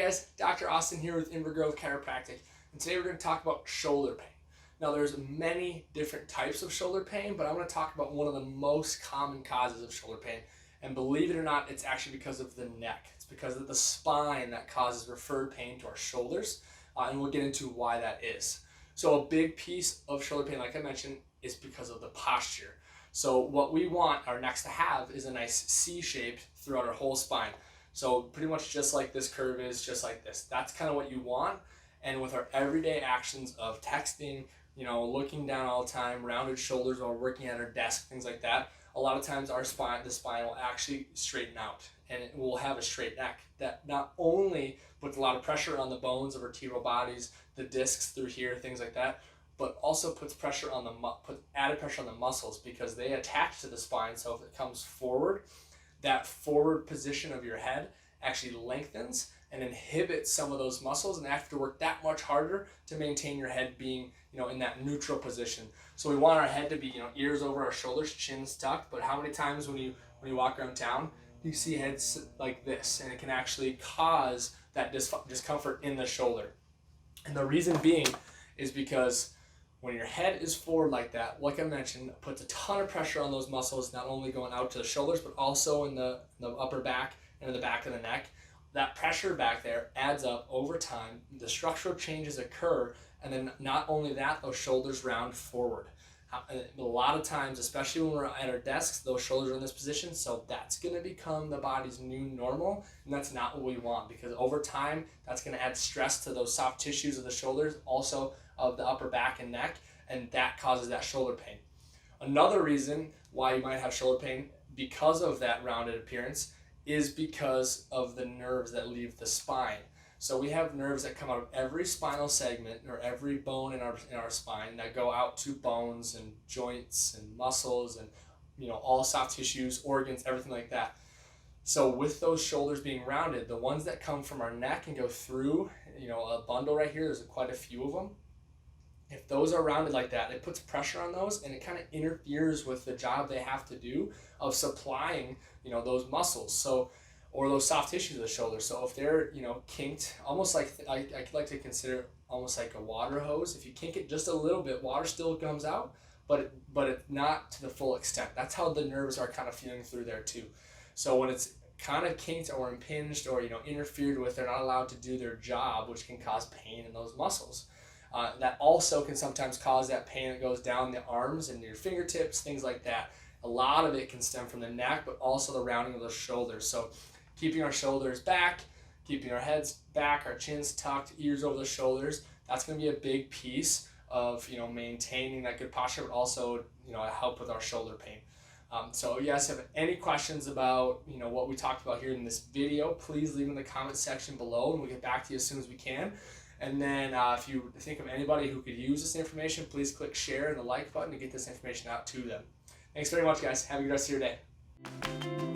guys, Dr. Austin here with Inver Chiropractic, and today we're going to talk about shoulder pain. Now there's many different types of shoulder pain, but I'm going to talk about one of the most common causes of shoulder pain, and believe it or not, it's actually because of the neck. It's because of the spine that causes referred pain to our shoulders, and we'll get into why that is. So a big piece of shoulder pain, like I mentioned, is because of the posture. So what we want our necks to have is a nice C shape throughout our whole spine. So pretty much just like this curve is, just like this. That's kind of what you want. And with our everyday actions of texting, looking down all the time, rounded shoulders while we're working at our desk, things like that, a lot of times the spine will actually straighten out and it will have a straight neck that not only puts a lot of pressure on the bones of our vertebral bodies, the discs through here, things like that, but also puts pressure on added pressure on the muscles because they attach to the spine. So if it comes forward, that forward position of your head actually lengthens and inhibits some of those muscles, and they have to work that much harder to maintain your head being, in that neutral position. So we want our head to be, ears over our shoulders, chins tucked. But how many times when you walk around town, you see heads like this, and it can actually cause that discomfort in the shoulder. And the reason being is because when your head is forward like that, like I mentioned, it puts a ton of pressure on those muscles, not only going out to the shoulders, but also in the upper back and in the back of the neck. That pressure back there adds up over time. The structural changes occur, and then not only that, those shoulders round forward. A lot of times, especially when we're at our desks, those shoulders are in this position, so that's going to become the body's new normal, and that's not what we want, because over time, that's going to add stress to those soft tissues of the shoulders, also of the upper back and neck, and that causes that shoulder pain. Another reason why you might have shoulder pain because of that rounded appearance is because of the nerves that leave the spine. So we have nerves that come out of every spinal segment or every bone in our spine that go out to bones and joints and muscles and all soft tissues, organs, everything like that. So with those shoulders being rounded, the ones that come from our neck and go through, a bundle right here, there's quite a few of them. If those are rounded like that, it puts pressure on those, and it kind of interferes with the job they have to do of supplying, those muscles, or those soft tissues of the shoulder. So if they're, kinked, almost like, I like to consider it almost like a water hose. If you kink it just a little bit, water still comes out, but it's not to the full extent. That's how the nerves are kind of feeling through there too. So when it's kind of kinked or impinged or, interfered with, they're not allowed to do their job, which can cause pain in those muscles. That also can sometimes cause that pain that goes down the arms and your fingertips, things like that. A lot of it can stem from the neck, but also the rounding of those shoulders. So keeping our shoulders back, keeping our heads back, our chins tucked, ears over the shoulders, that's going to be a big piece of maintaining that good posture, but also help with our shoulder pain. So if you guys have any questions about what we talked about here in this video, please leave in the comment section below, and we'll get back to you as soon as we can. And then if you think of anybody who could use this information, please click share and the like button to get this information out to them. Thanks very much, guys. Have a good rest of your day.